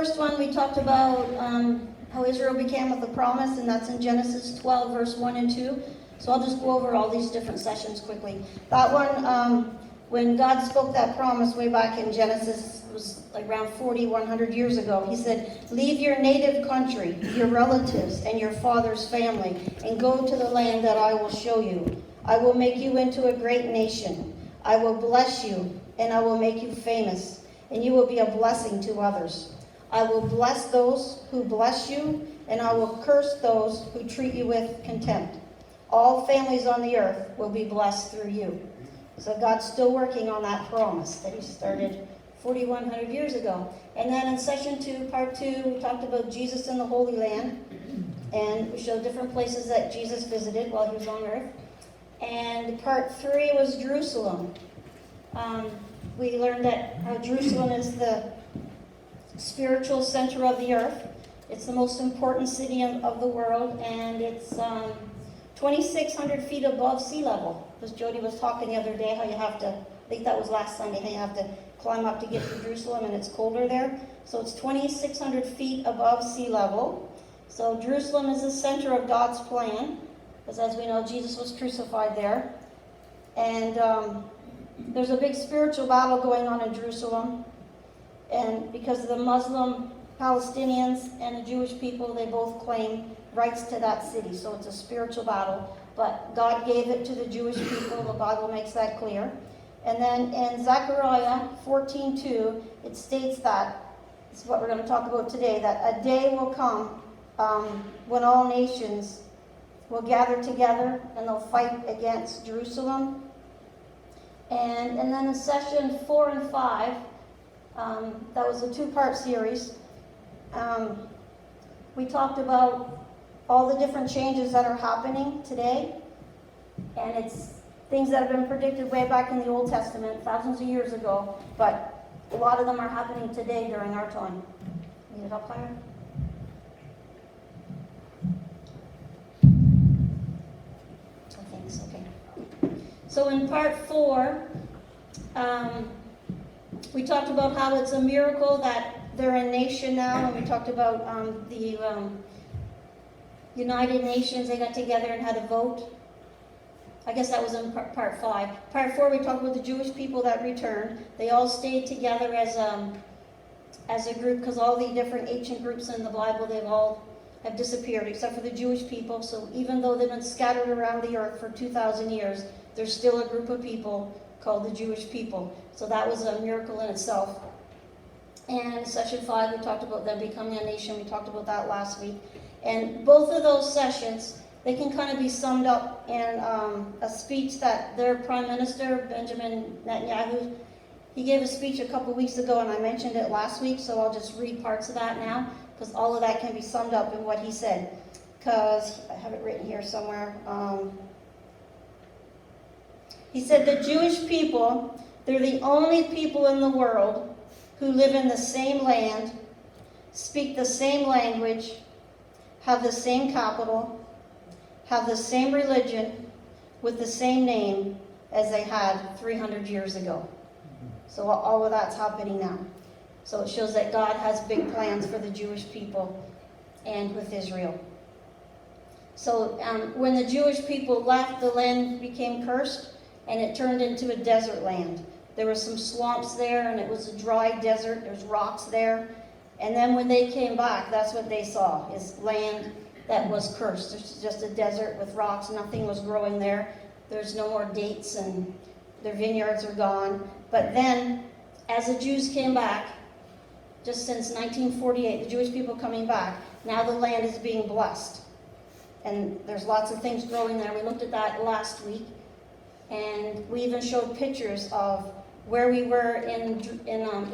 first one, we talked about how Israel became with the promise, and that's in Genesis 12, verse 1 and 2. So I'll just go over all these different sessions quickly. That one, when God spoke that promise way back in Genesis, it was like around 100 years ago. He said, leave your native country, your relatives, and your father's family, and go to the land that I will show you. I will make you into a great nation. I will bless you, and I will make you famous, and you will be a blessing to others. I will bless those who bless you, and I will curse those who treat you with contempt. All families on the earth will be blessed through you. So God's still working on that promise that he started 4,100 years ago. And then in session 2, part 2, we talked about Jesus in the Holy Land. And we showed different places that Jesus visited while he was on earth. And part 3 was Jerusalem. We learned that how Jerusalem is the spiritual center of the earth. It's the most important city of the world, and it's 2,600 feet above sea level. Because Jody was talking the other day how you have to, I think that was last Sunday, how you have to climb up to get to Jerusalem, and it's colder there. So it's 2,600 feet above sea level. So Jerusalem is the center of God's plan, because as we know, Jesus was crucified there. And there's a big spiritual battle going on in Jerusalem. And because the Muslim Palestinians and the Jewish people, they both claim rights to that city. So it's a spiritual battle. But God gave it to the Jewish people. The Bible makes that clear. And then in Zechariah 14:2, it states that, this is what we're going to talk about today, that a day will come when all nations will gather together and they'll fight against Jerusalem. And then in session 4 and 5, that was a 2-part series, we talked about all the different changes that are happening today. And it's things that have been predicted way back in the Old Testament, thousands of years ago, but a lot of them are happening today during our time. Need it up higher? Thanks, okay. So in part 4, we talked about how it's a miracle that they're a nation now, and we talked about the United Nations. They got together and had a vote. I guess that was in part 5. Part 4, we talked about the Jewish people that returned. They all stayed together as a group, because all the different ancient groups in the Bible, they all have disappeared, except for the Jewish people. So even though they've been scattered around the earth for 2,000 years, there's still a group of people called the Jewish people. So that was a miracle in itself. And in session 5, we talked about them becoming a nation. We talked about that last week. And both of those sessions, they can kind of be summed up in a speech that their Prime Minister, Benjamin Netanyahu, he gave a speech a couple weeks ago, and I mentioned it last week, so I'll just read parts of that now, because all of that can be summed up in what he said. Because I have it written here somewhere. He said, the Jewish people, they're the only people in the world who live in the same land, speak the same language, have the same capital, have the same religion, with the same name as they had 300 years ago. So all of that's happening now. So it shows that God has big plans for the Jewish people and with Israel. So when the Jewish people left, the land became cursed, and it turned into a desert land. There were some swamps there, and it was a dry desert. There's rocks there. And then when they came back, that's what they saw, is land that was cursed. There's just a desert with rocks. Nothing was growing there. There's no more dates, and their vineyards are gone. But then, as the Jews came back, just since 1948, the Jewish people coming back, now the land is being blessed. And there's lots of things growing there. We looked at that last week. And we even showed pictures of where we were in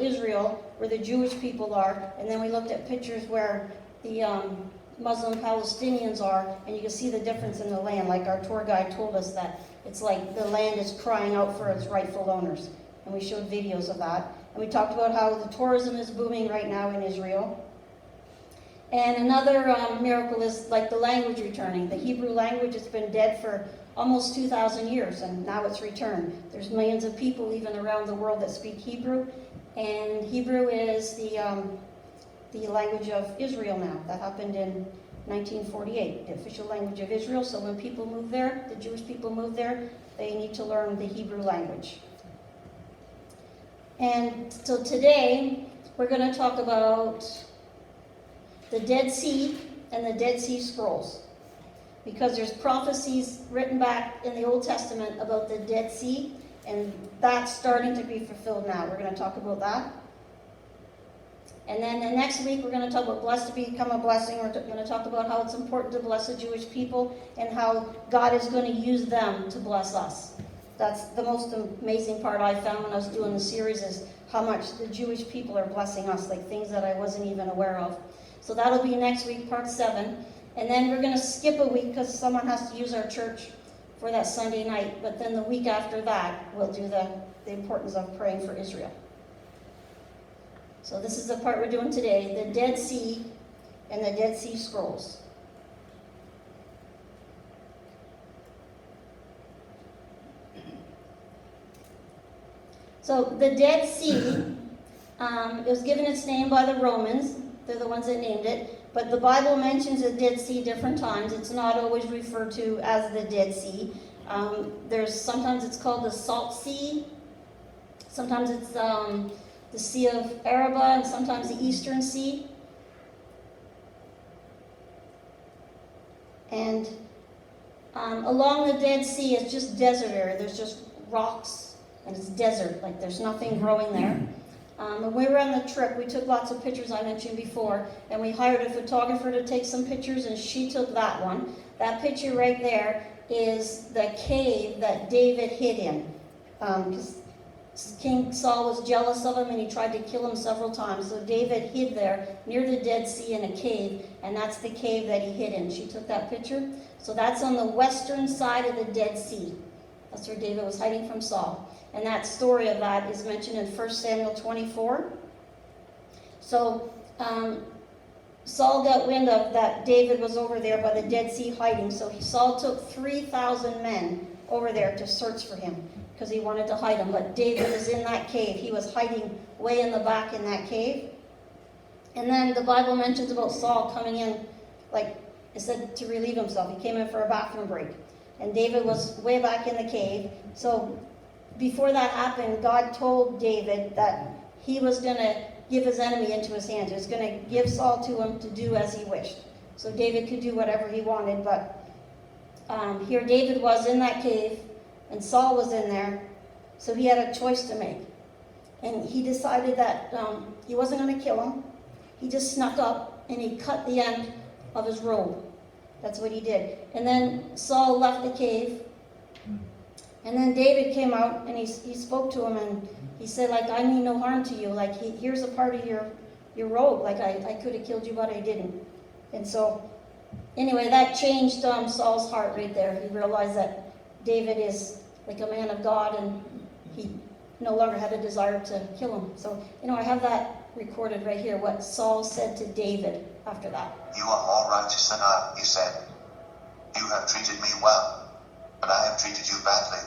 Israel, where the Jewish people are. And then we looked at pictures where the Muslim Palestinians are, and you can see the difference in the land. Like our tour guide told us that it's like the land is crying out for its rightful owners. And we showed videos of that. And we talked about how the tourism is booming right now in Israel. And another miracle is like the language returning. The Hebrew language has been dead for almost 2,000 years, and now it's returned. There's millions of people even around the world that speak Hebrew. And Hebrew is the language of Israel now. That happened in 1948, the official language of Israel. So when people move there, the Jewish people move there, they need to learn the Hebrew language. And so today, we're going to talk about the Dead Sea and the Dead Sea Scrolls. Because there's prophecies written back in the Old Testament about the Dead Sea, and that's starting to be fulfilled now. We're going to talk about that. And then the next week, we're going to talk about blessed to become a blessing. We're going to talk about how it's important to bless the Jewish people and how God is going to use them to bless us. That's the most amazing part I found when I was doing the series, is how much the Jewish people are blessing us, like things that I wasn't even aware of. So that'll be next week, part 7. And then we're going to skip a week because someone has to use our church for that Sunday night. But then the week after that, we'll do the importance of praying for Israel. So this is the part we're doing today, the Dead Sea and the Dead Sea Scrolls. So the Dead Sea, it was given its name by the Romans. They're the ones that named it. But the Bible mentions the Dead Sea different times. It's not always referred to as the Dead Sea. Sometimes it's called the Salt Sea. Sometimes it's the Sea of Arabah, and sometimes the Eastern Sea. And along the Dead Sea, it's just desert area. There's just rocks, and it's desert. Like there's nothing growing there. When we were on the trip, we took lots of pictures, I mentioned before, and we hired a photographer to take some pictures, and she took that one. That picture right there is the cave that David hid in. Because King Saul was jealous of him, and he tried to kill him several times. So David hid there near the Dead Sea in a cave, and that's the cave that he hid in. She took that picture. So that's on the western side of the Dead Sea. That's where David was hiding from Saul. And that story of that is mentioned in 1 Samuel 24. So Saul got wind of that David was over there by the Dead Sea hiding. So Saul took 3,000 men over there to search for him because he wanted to hide him. But David was in that cave. He was hiding way in the back in that cave. And then the Bible mentions about Saul coming in, like it said, to relieve himself. He came in for a bathroom break. And David was way back in the cave. So before that happened, God told David that he was going to give his enemy into his hands. He was going to give Saul to him to do as he wished. So David could do whatever he wanted. But here David was in that cave, and Saul was in there. So he had a choice to make. And he decided that he wasn't going to kill him. He just snuck up and he cut the end of his robe. That's what he did. And then Saul left the cave. And then David came out and he spoke to him, and he said, like, I mean no harm to you. Like, here's a part of your robe. Like, I could have killed you, but I didn't. And so, anyway, that changed Saul's heart right there. He realized that David is like a man of God, and he no longer had a desire to kill him. So, I have that recorded right here, what Saul said to David after that. You are more righteous than I, he said. You have treated me well, but I have treated you badly.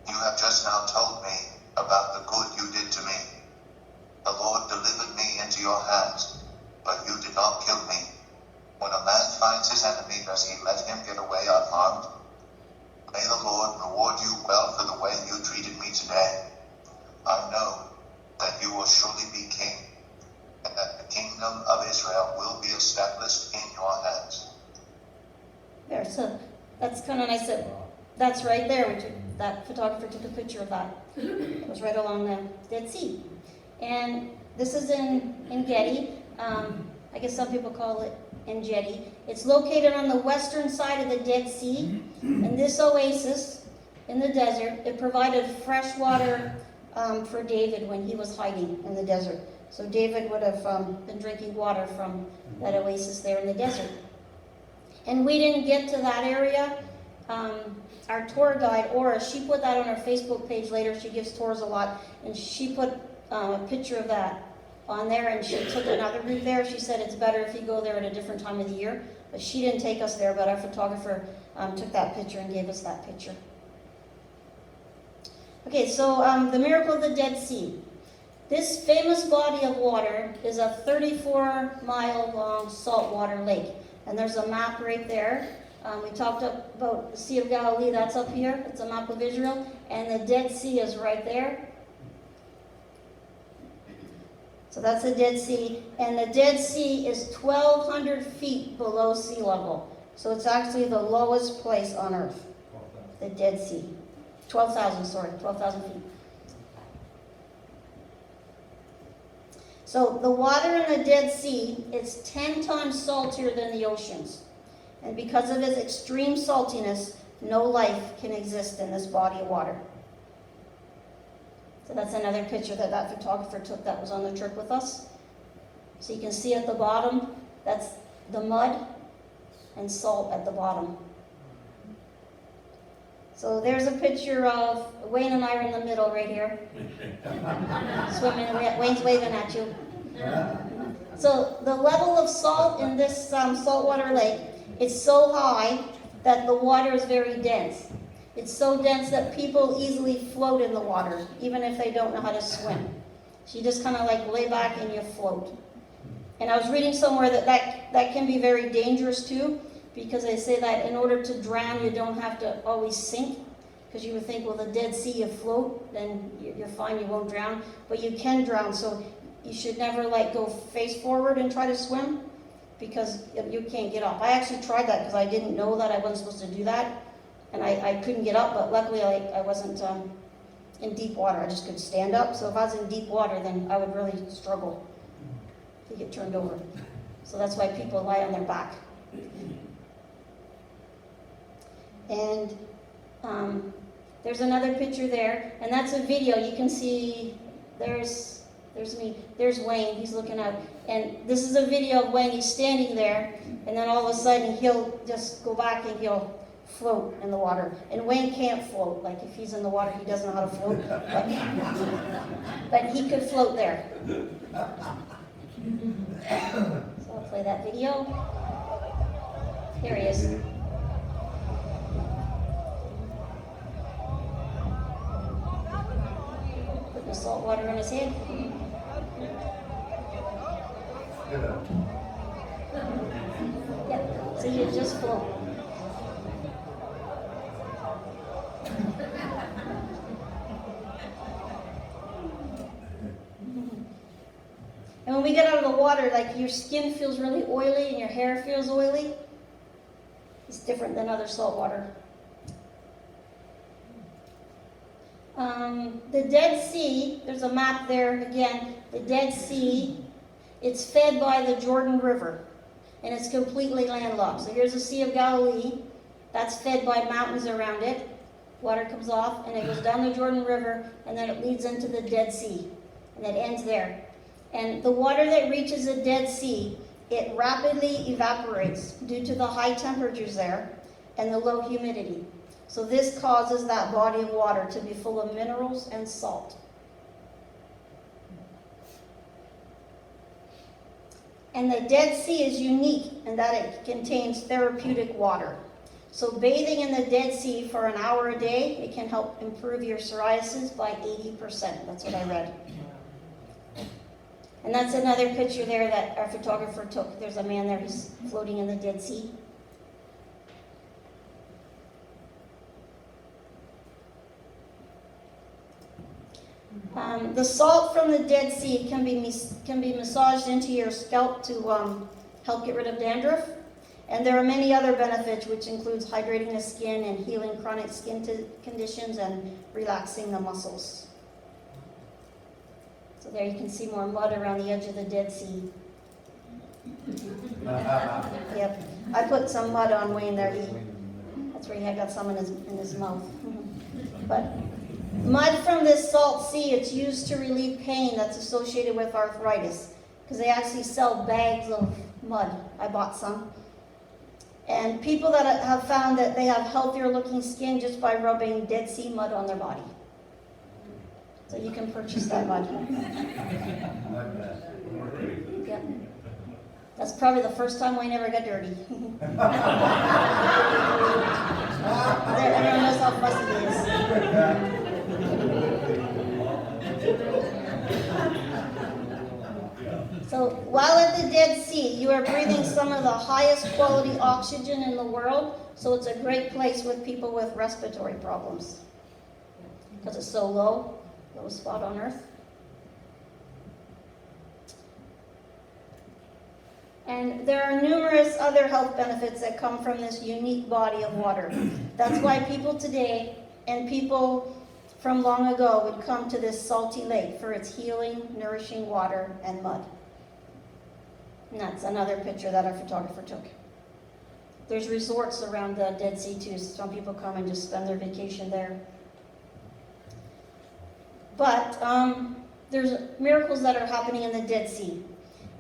You have just now told me about the good you did to me. The Lord delivered me into your hands, but you did not kill me. When a man finds his enemy, does he let him get away unharmed? May the Lord reward you well for the way you treated me today. I know that you will surely be king, and that the kingdom of Israel will be established in your hands. There, so that's kind of nice. That's right there. That photographer took a picture of that. It was right along the Dead Sea. And this is in Gedi. I guess some people call it En-Gedi. It's located on the western side of the Dead Sea. And this oasis in the desert, it provided fresh water for David when he was hiding in the desert. So David would have been drinking water from that oasis there in the desert. And we didn't get to that area. Our tour guide, Aura, she put that on her Facebook page later. She gives tours a lot. And she put a picture of that on there, and she took another route there. She said it's better if you go there at a different time of the year. But she didn't take us there, but our photographer took that picture and gave us that picture. Okay, so the miracle of the Dead Sea. This famous body of water is a 34-mile-long saltwater lake. And there's a map right there. We talked about the Sea of Galilee, that's up here. It's a map of Israel. And the Dead Sea is right there. So that's the Dead Sea. And the Dead Sea is 1,200 feet below sea level. So it's actually the lowest place on earth. The Dead Sea. 12,000 feet. So the water in the Dead Sea is 10 times saltier than the oceans. And because of its extreme saltiness, no life can exist in this body of water. So that's another picture that photographer took that was on the trip with us. So you can see at the bottom, that's the mud and salt at the bottom. So there's a picture of Wayne and I are in the middle right here. Swimming, Wayne's waving at you. So the level of salt in this saltwater lake is so high that the water is very dense. It's so dense that people easily float in the water, even if they don't know how to swim. So you just kind of like lay back and you float. And I was reading somewhere that can be very dangerous too, because they say that in order to drown, you don't have to always sink. Because you would think, well, the Dead Sea, you float, then you're fine, you won't drown. But you can drown, so you should never go face forward and try to swim, because you can't get up. I actually tried that because I didn't know that I wasn't supposed to do that. And I couldn't get up, but luckily I wasn't in deep water. I just could stand up. So if I was in deep water, then I would really struggle to get turned over. So that's why people lie on their back. And there's another picture there, and that's a video. You can see there's me, there's Wayne, he's looking out. And this is a video of Wayne, he's standing there, and then all of a sudden he'll just go back and he'll float in the water. And Wayne can't float. Like if he's in the water, he doesn't know how to float. But he could float there. So I'll play that video. Here he is. Put the salt water in his head. Yep, so you just float. And when we get out of the water, like your skin feels really oily and your hair feels oily. It's different than other salt water. The Dead Sea, there's a map there again. The Dead Sea, it's fed by the Jordan River, and it's completely landlocked. So here's the Sea of Galilee. That's fed by mountains around it. Water comes off, and it goes down the Jordan River, and then it leads into the Dead Sea, and it ends there. And the water that reaches the Dead Sea, it rapidly evaporates due to the high temperatures there and the low humidity. So this causes that body of water to be full of minerals and salt. And the Dead Sea is unique in that it contains therapeutic water. So bathing in the Dead Sea for an hour a day, it can help improve your psoriasis by 80%. That's what I read. And that's another picture there that our photographer took. There's a man there, he's floating in the Dead Sea. The salt from the Dead Sea can be massaged into your scalp to help get rid of dandruff. And there are many other benefits, which includes hydrating the skin and healing chronic skin conditions and relaxing the muscles. So there you can see more mud around the edge of the Dead Sea. Yep, I put some mud on Wayne there. That's where he had got some in his mouth. But mud from this salt sea, it's used to relieve pain that's associated with arthritis, because they actually sell bags of mud. I bought some. And people that have found that they have healthier looking skin just by rubbing Dead Sea mud on their body. So you can purchase that mud. Yep. That's probably the first time Wayne ever got dirty. Everyone knows how fussy he is. So while at the Dead Sea, you are breathing some of the highest quality oxygen in the world, so it's a great place with people with respiratory problems. Because it's so low, lowest spot on earth. And there are numerous other health benefits that come from this unique body of water. That's why people today and people from long ago would come to this salty lake for its healing, nourishing water and mud. And that's another picture that our photographer took. There's resorts around the Dead Sea too. Some people come and just spend their vacation there. But there's miracles that are happening in the Dead Sea.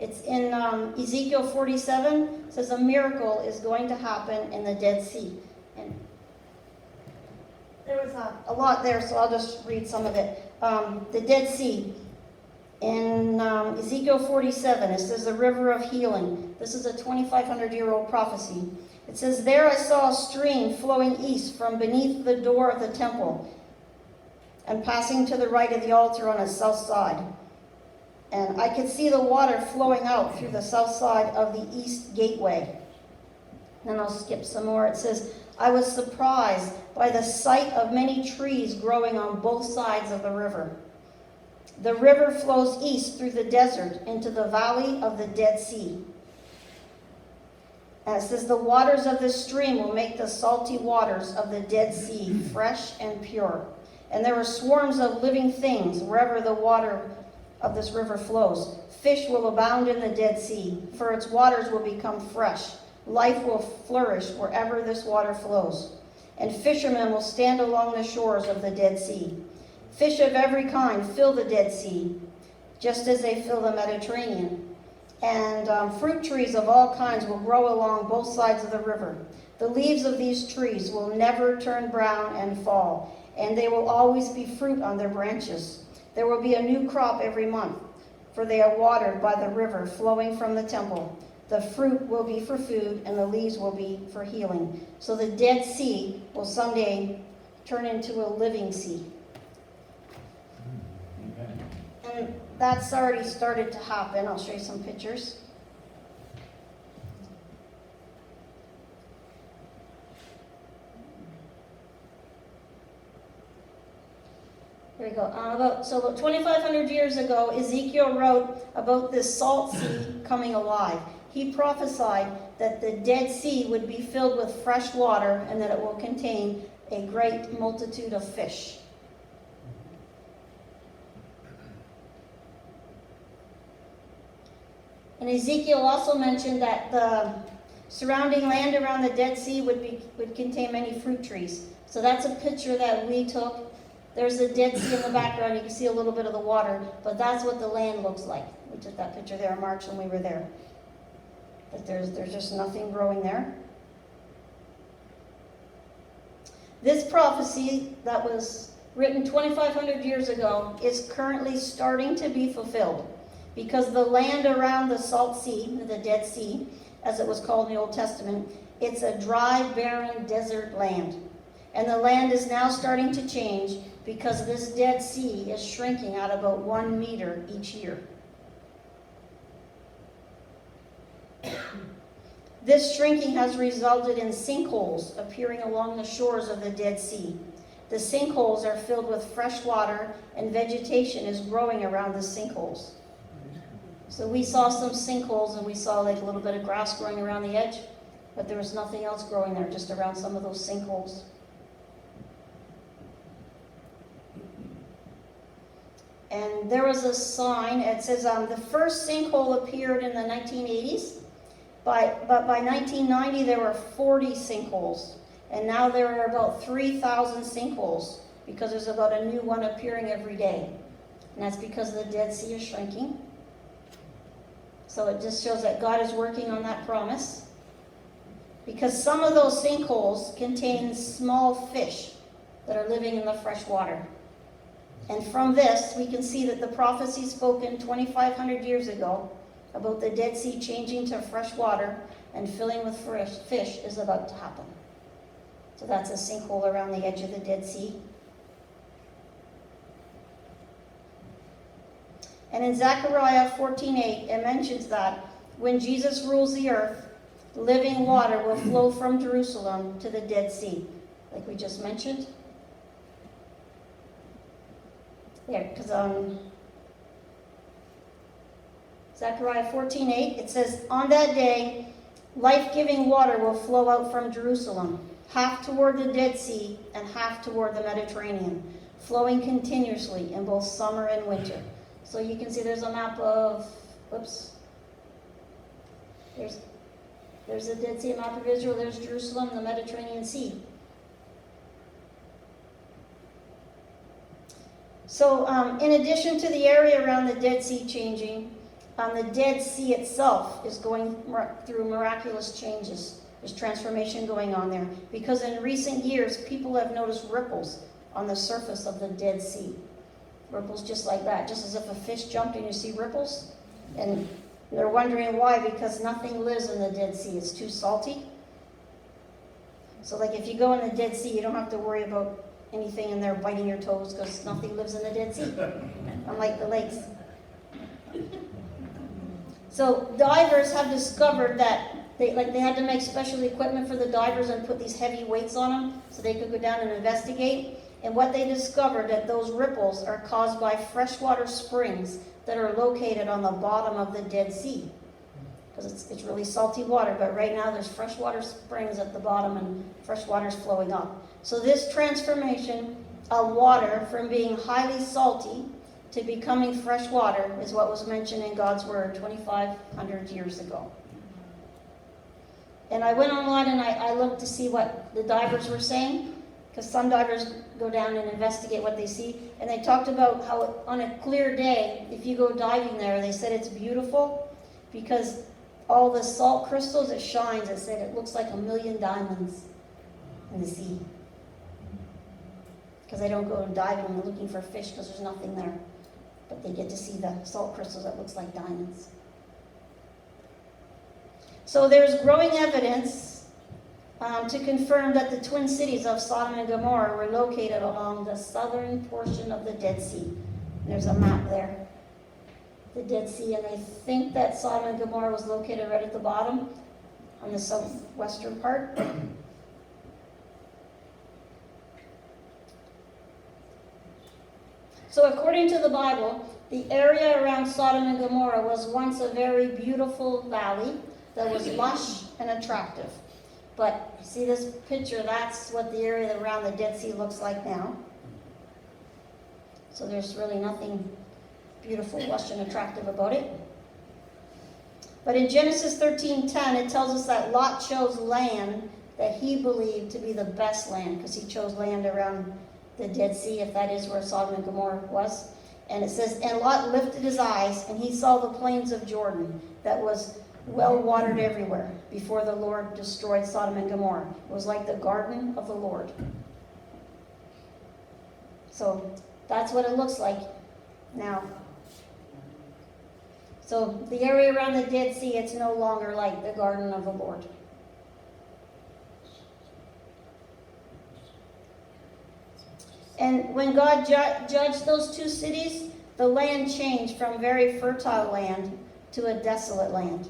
It's in Ezekiel 47. It says a miracle is going to happen in the Dead Sea. And there was a lot there, so I'll just read some of it. The Dead Sea. In Ezekiel 47, it says the river of healing. This is a 2,500-year-old prophecy. It says, there I saw a stream flowing east from beneath the door of the temple and passing to the right of the altar on its south side. And I could see the water flowing out through the south side of the east gateway. Then I'll skip some more. It says, I was surprised by the sight of many trees growing on both sides of the river. The river flows east through the desert into the valley of the Dead Sea. And it says, the waters of this stream will make the salty waters of the Dead Sea fresh and pure. And there are swarms of living things wherever the water of this river flows. Fish will abound in the Dead Sea, for its waters will become fresh. Life will flourish wherever this water flows. And fishermen will stand along the shores of the Dead Sea. Fish of every kind fill the Dead Sea, just as they fill the Mediterranean. And fruit trees of all kinds will grow along both sides of the river. The leaves of these trees will never turn brown and fall, and they will always be fruit on their branches. There will be a new crop every month, for they are watered by the river flowing from the temple. The fruit will be for food, and the leaves will be for healing. So the Dead Sea will someday turn into a living sea. And that's already started to happen. I'll show you some pictures. There we go. About 2,500 years ago, Ezekiel wrote about this salt sea coming alive. He prophesied that the Dead Sea would be filled with fresh water and that it will contain a great multitude of fish. And Ezekiel also mentioned that the surrounding land around the Dead Sea would contain many fruit trees. So that's a picture that we took. There's the Dead Sea in the background. You can see a little bit of the water, but that's what the land looks like. We took that picture there in March when we were there. But there's just nothing growing there. This prophecy that was written 2,500 years ago is currently starting to be fulfilled, because the land around the Salt Sea, the Dead Sea, as it was called in the Old Testament, it's a dry, barren desert land. And the land is now starting to change because this Dead Sea is shrinking at about 1 meter each year. This shrinking has resulted in sinkholes appearing along the shores of the Dead Sea. The sinkholes are filled with fresh water, and vegetation is growing around the sinkholes. So we saw some sinkholes, and we saw like a little bit of grass growing around the edge, but there was nothing else growing there, just around some of those sinkholes. And there was a sign, it says the first sinkhole appeared in the 1980s, but by 1990 there were 40 sinkholes, and now there are about 3,000 sinkholes, because there's about a new one appearing every day. And that's because the Dead Sea is shrinking. So it just shows that God is working on that promise. Because some of those sinkholes contain small fish that are living in the fresh water. And from this, we can see that the prophecy spoken 2,500 years ago about the Dead Sea changing to fresh water and filling with fish is about to happen. So that's a sinkhole around the edge of the Dead Sea. And in Zechariah 14:8, it mentions that when Jesus rules the earth, living water will flow from Jerusalem to the Dead Sea, like we just mentioned. There, because Zechariah 14:8, it says, "On that day, life-giving water will flow out from Jerusalem, half toward the Dead Sea and half toward the Mediterranean, flowing continuously in both summer and winter." So you can see there's a map of, there's the Dead Sea, a map of Israel, there's Jerusalem, the Mediterranean Sea. So in addition to the area around the Dead Sea changing, the Dead Sea itself is going through miraculous changes. There's transformation going on there. Because in recent years, people have noticed ripples on the surface of the Dead Sea. Ripples just like that, just as if a fish jumped and you see ripples. And they're wondering why, because nothing lives in the Dead Sea. It's too salty. So like if you go in the Dead Sea, you don't have to worry about anything in there biting your toes because nothing lives in the Dead Sea, unlike the lakes. So divers have discovered that they had to make special equipment for the divers and put these heavy weights on them so they could go down and investigate. And what they discovered that those ripples are caused by freshwater springs that are located on the bottom of the Dead Sea. Because it's really salty water, but right now there's freshwater springs at the bottom and fresh water is flowing up. So this transformation of water from being highly salty to becoming fresh water is what was mentioned in God's Word 2,500 years ago. And I went online and I looked to see what the divers were saying, because some divers go down and investigate what they see. And they talked about how on a clear day, if you go diving there, they said it's beautiful because all the salt crystals, it shines. It said it looks like 1,000,000 diamonds in the sea. Because they don't go diving and looking for fish because there's nothing there. But they get to see the salt crystals that looks like diamonds. So there's growing evidence to confirm that the twin cities of Sodom and Gomorrah were located along the southern portion of the Dead Sea. There's a map there. The Dead Sea, and they think that Sodom and Gomorrah was located right at the bottom on the southwestern part. So according to the Bible, the area around Sodom and Gomorrah was once a very beautiful valley that was lush and attractive. But you see this picture, that's what the area around the Dead Sea looks like now. So there's really nothing beautiful, lush, and attractive about it. But in Genesis 13:10, it tells us that Lot chose land that he believed to be the best land, because he chose land around the Dead Sea, if that is where Sodom and Gomorrah was. And it says, "And Lot lifted his eyes, and he saw the plains of Jordan, that was well watered everywhere, before the Lord destroyed Sodom and Gomorrah." It was like the garden of the Lord. So that's what it looks like now. So the area around the Dead Sea, it's no longer like the garden of the Lord. And when God judged those two cities, the land changed from very fertile land to a desolate land.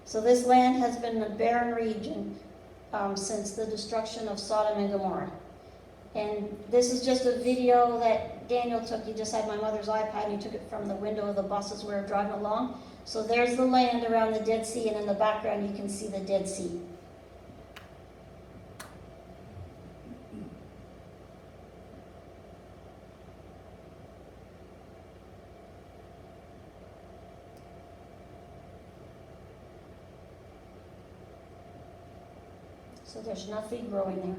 So this land has been a barren region since the destruction of Sodom and Gomorrah. And this is just a video that Daniel took. He just had my mother's iPad, and he took it from the window of the buses we were driving along. So there's the land around the Dead Sea, and in the background you can see the Dead Sea. So there's nothing growing there.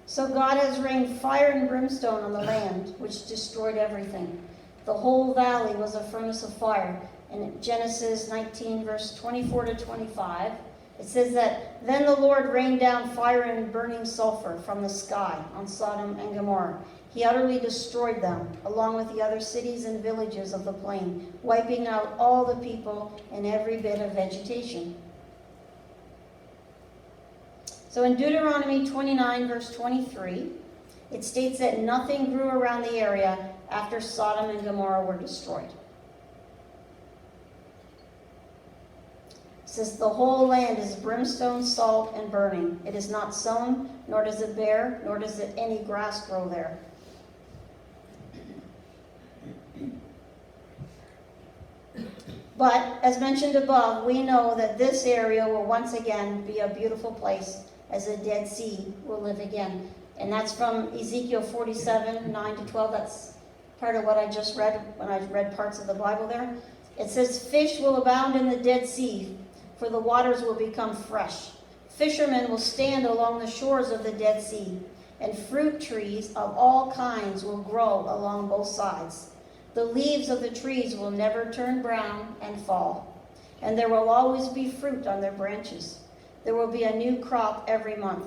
So God has rained fire and brimstone on the land, which destroyed everything. The whole valley was a furnace of fire. In Genesis 19, verse 24 to 25, It says that, then the Lord rained down fire and burning sulfur from the sky on Sodom and Gomorrah. He utterly destroyed them, along with the other cities and villages of the plain, wiping out all the people and every bit of vegetation. So in Deuteronomy 29, verse 23, it states that nothing grew around the area after Sodom and Gomorrah were destroyed. It says, the whole land is brimstone, salt, and burning. It is not sown, nor does it bear, nor does it any grass grow there. But, as mentioned above, we know that this area will once again be a beautiful place, as the Dead Sea will live again. And that's from Ezekiel 47, 9 to 12. That's part of what I just read when I read parts of the Bible there. It says, fish will abound in the Dead Sea, for the waters will become fresh. Fishermen will stand along the shores of the Dead Sea, and fruit trees of all kinds will grow along both sides. The leaves of the trees will never turn brown and fall, and there will always be fruit on their branches. There will be a new crop every month,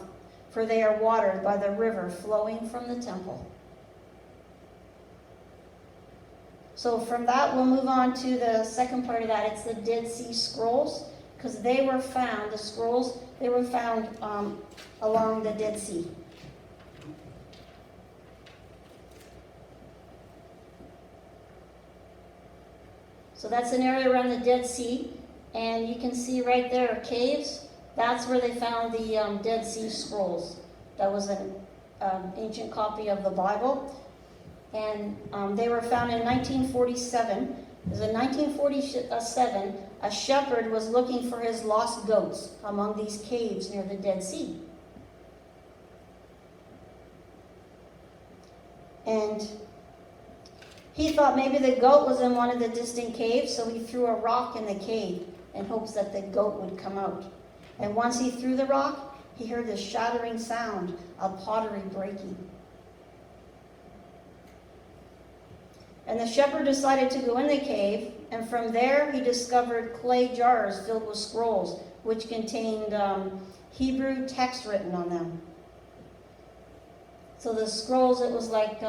for they are watered by the river flowing from the temple. So from that, we'll move on to the second part of that. It's the Dead Sea Scrolls, because they were found, the scrolls, they were found along the Dead Sea. So that's an area around the Dead Sea, and you can see right there caves. That's where they found the Dead Sea Scrolls. That was an ancient copy of the Bible, and they were found in 1947. It was in 1947, a shepherd was looking for his lost goats among these caves near the Dead Sea. And he thought maybe the goat was in one of the distant caves, so he threw a rock in the cave in hopes that the goat would come out. And once he threw the rock, he heard the shattering sound of pottery breaking. And the shepherd decided to go in the cave, and from there he discovered clay jars filled with scrolls, which contained Hebrew text written on them. So the scrolls, it was like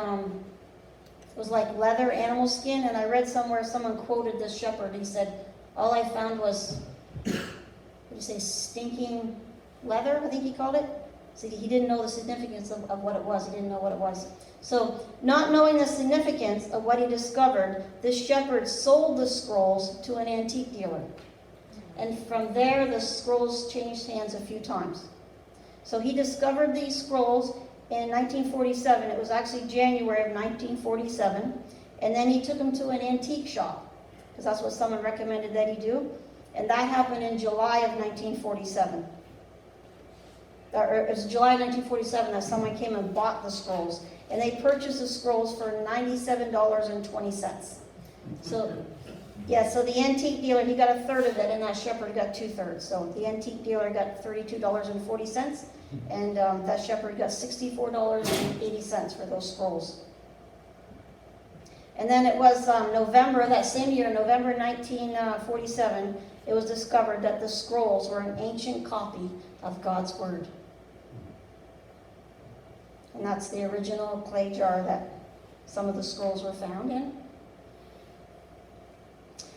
leather, animal skin, and I read somewhere someone quoted this shepherd. He said, all I found was, what did you say, stinking leather, I think he called it. So he didn't know the significance of what it was. He didn't know what it was. So not knowing the significance of what he discovered, this shepherd sold the scrolls to an antique dealer. And from there, the scrolls changed hands a few times. So he discovered these scrolls in 1947. It was actually January of 1947. And then he took them to an antique shop, because that's what someone recommended that he do. And that happened in July of 1947. It was July 1947 that someone came and bought the scrolls. And they purchased the scrolls for $97.20. So, yeah, so the antique dealer, he got a third of it, and that shepherd got 2/3. So the antique dealer got $32.40, and that shepherd got $64.80 for those scrolls. And then it was November, that same year, November 1947, it was discovered that the scrolls were an ancient copy of God's Word. And that's the original clay jar that some of the scrolls were found in.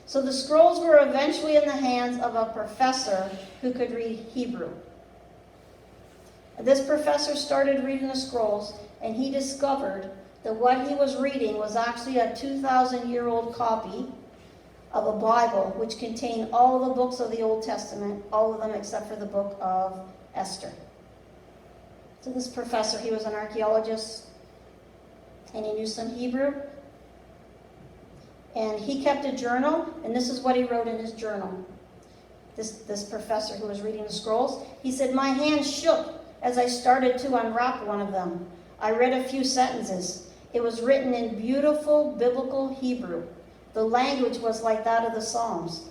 So the scrolls were eventually in the hands of a professor who could read Hebrew. This professor started reading the scrolls, and he discovered that what he was reading was actually a 2,000-year-old copy of a Bible, which contained all the books of the Old Testament, all of them except for the book of Esther. So this professor, he was an archaeologist, and he knew some Hebrew. And he kept a journal, and this is what he wrote in his journal. This professor who was reading the scrolls, he said, "My hand shook as I started to unwrap one of them. I read a few sentences. It was written in beautiful biblical Hebrew. The language was like that of the Psalms,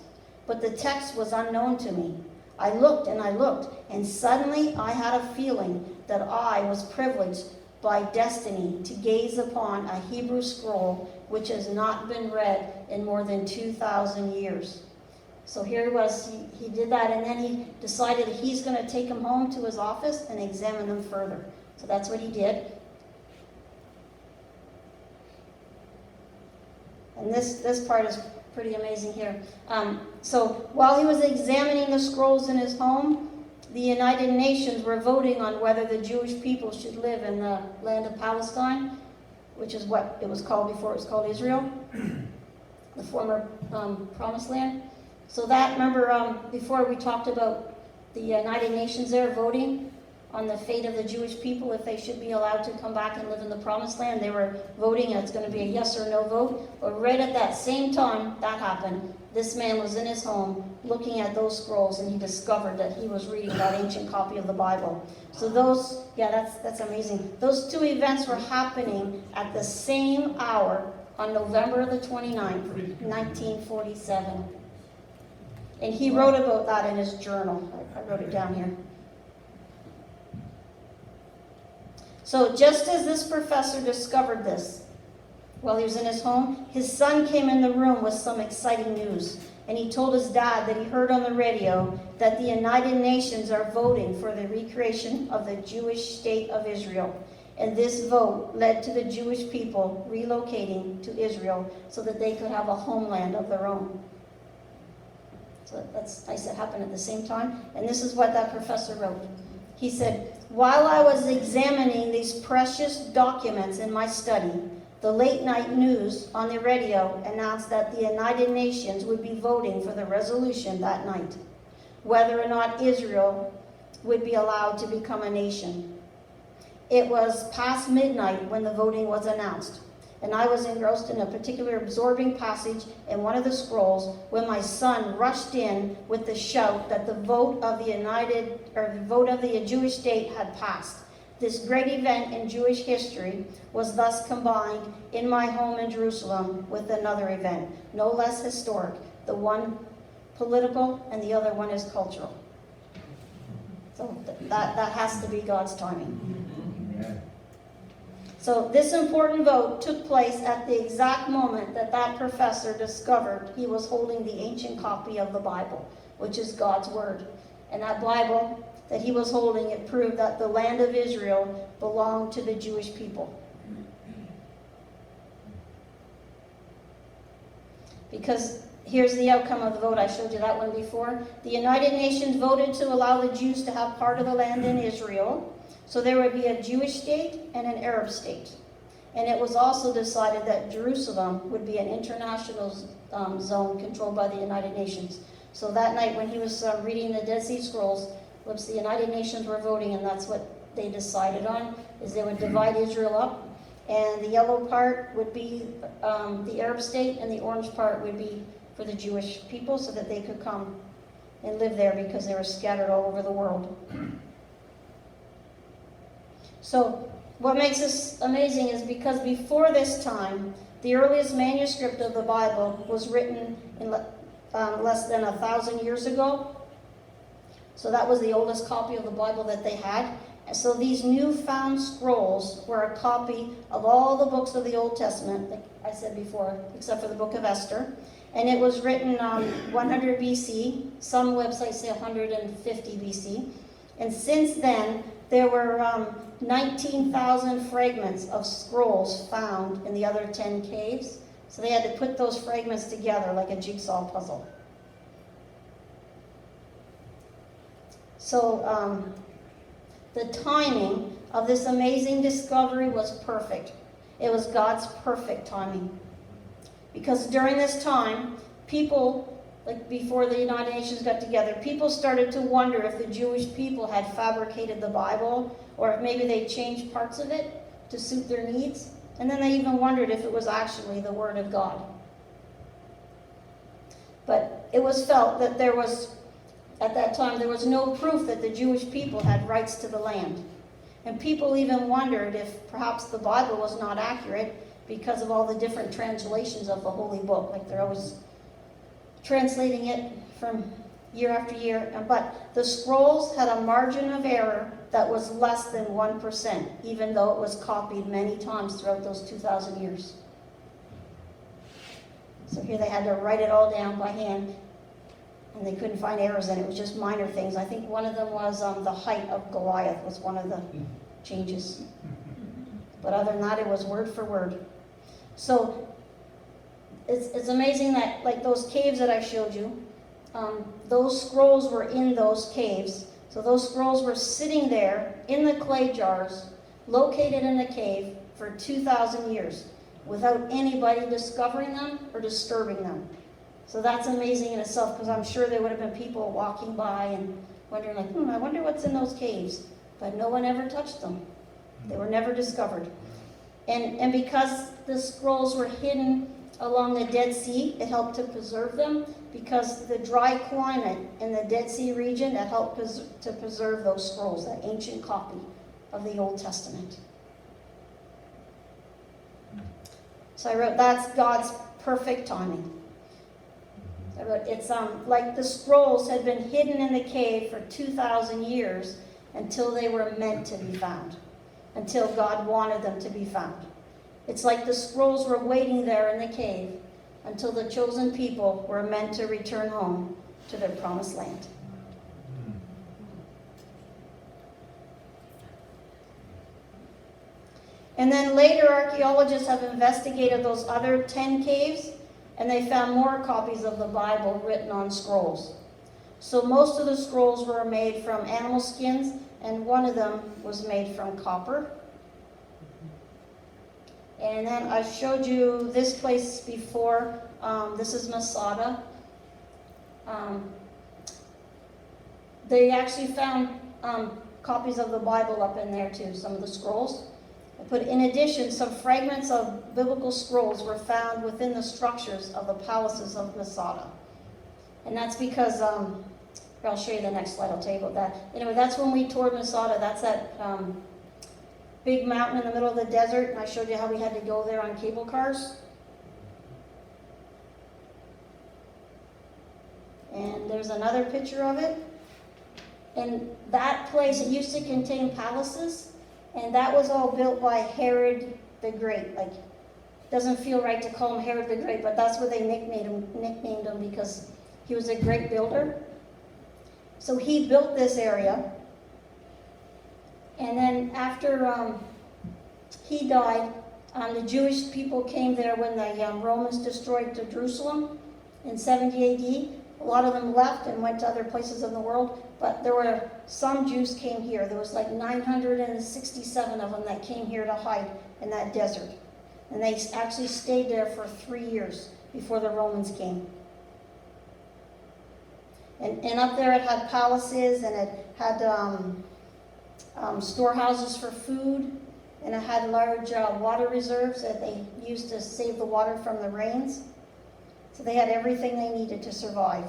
but the text was unknown to me. I looked, and suddenly I had a feeling that I was privileged by destiny to gaze upon a Hebrew scroll which has not been read in more than 2,000 years. So here he was, he did that, and then he decided he's going to take them home to his office and examine them further. So that's what he did. And this part is pretty amazing here. So while he was examining the scrolls in his home, the United Nations were voting on whether the Jewish people should live in the land of Palestine, which is what it was called before it was called Israel, the former Promised Land. So that, remember, before we talked about the United Nations there voting on the fate of the Jewish people, if they should be allowed to come back and live in the Promised Land. They were voting, and it's going to be a yes or no vote. But right at that same time that happened, this man was in his home looking at those scrolls, and he discovered that he was reading that ancient copy of the Bible. So those, yeah, that's amazing. Those two events were happening at the same hour on November the 29th, 1947. And he wrote about that in his journal. I wrote it down here. So just as this professor discovered this while he was in his home, his son came in the room with some exciting news. And he told his dad that he heard on the radio that the United Nations are voting for the recreation of the Jewish state of Israel. And this vote led to the Jewish people relocating to Israel so that they could have a homeland of their own. So that's nice, it happened at the same time. And this is what that professor wrote. He said, "While I was examining these precious documents in my study, the late night news on the radio announced that the United Nations would be voting for the resolution that night, whether or not Israel would be allowed to become a nation. It was past midnight when the voting was announced, and I was engrossed in a particular absorbing passage in one of the scrolls when my son rushed in with the shout that the vote of the Jewish state had passed. This great event in Jewish history was thus combined in my home in Jerusalem with another event, no less historic, the one political and the other one is cultural." So that has to be God's timing. So this important vote took place at the exact moment that that professor discovered he was holding the ancient copy of the Bible, which is God's Word. And that Bible that he was holding, it proved that the land of Israel belonged to the Jewish people. Because here's the outcome of the vote. I showed you that one before. The United Nations voted to allow the Jews to have part of the land in Israel. So there would be a Jewish state and an Arab state. And it was also decided that Jerusalem would be an international zone controlled by the United Nations. So that night when he was reading the Dead Sea Scrolls, the United Nations were voting, and that's what they decided on, is they would divide Israel up. And the yellow part would be the Arab state, and the orange part would be for the Jewish people so that they could come and live there because they were scattered all over the world. So what makes this amazing is because before this time, the earliest manuscript of the Bible was written in less than 1,000 years ago. So that was the oldest copy of the Bible that they had. And so these newfound scrolls were a copy of all the books of the Old Testament, like I said before, except for the book of Esther. And it was written 100 BC. Some websites say 150 BC. And since then, there were 19,000 fragments of scrolls found in the other 10 caves. So they had to put those fragments together like a jigsaw puzzle. So the timing of this amazing discovery was perfect. It was God's perfect timing. Because during this time, people, like before the United Nations got together, people started to wonder if the Jewish people had fabricated the Bible, or if maybe they changed parts of it to suit their needs. And then they even wondered if it was actually the Word of God. But it was felt that at that time, there was no proof that the Jewish people had rights to the land. And people even wondered if perhaps the Bible was not accurate because of all the different translations of the Holy Book. Like they're always translating it from year after year. But the scrolls had a margin of error that was less than 1%, even though it was copied many times throughout those 2,000 years. So here they had to write it all down by hand. And they couldn't find errors in it. It was just minor things. I think one of them was the height of Goliath was one of the changes. But other than that, it was word for word. So it's amazing that, like those caves that I showed you, those scrolls were in those caves. So those scrolls were sitting there in the clay jars, located in a cave for 2,000 years, without anybody discovering them or disturbing them. So that's amazing in itself, because I'm sure there would have been people walking by and wondering, like, I wonder what's in those caves. But no one ever touched them. They were never discovered. And because the scrolls were hidden along the Dead Sea, it helped to preserve them, because the dry climate in the Dead Sea region, it helped to preserve those scrolls, that ancient copy of the Old Testament. So I wrote, that's God's perfect timing. I wrote, it's like the scrolls had been hidden in the cave for 2,000 years until they were meant to be found, until God wanted them to be found. It's like the scrolls were waiting there in the cave until the chosen people were meant to return home to their promised land. And then later, archaeologists have investigated those other 10 caves, and they found more copies of the Bible written on scrolls. So most of the scrolls were made from animal skins, and one of them was made from copper. And then I showed you this place before. This is Masada. They actually found copies of the Bible up in there too, some of the scrolls. But in addition, some fragments of biblical scrolls were found within the structures of the palaces of Masada. And that's because, I'll show you the next slide, I'll tell you about that. Anyway, that's when we toured Masada. That's that big mountain in the middle of the desert, and I showed you how we had to go there on cable cars. And there's another picture of it. And that place, it used to contain palaces, and that was all built by Herod the Great. Like, doesn't feel right to call him Herod the Great, but that's what they nicknamed him because he was a great builder. So he built this area. And then after he died, the Jewish people came there when the Romans destroyed Jerusalem in 70 AD. A lot of them left and went to other places in the world, but there were some Jews came here. There was like 967 of them that came here to hide in that desert. And they actually stayed there for 3 years before the Romans came. And up there it had palaces, and it had storehouses for food, and it had large water reserves that they used to save the water from the rains. So they had everything they needed to survive.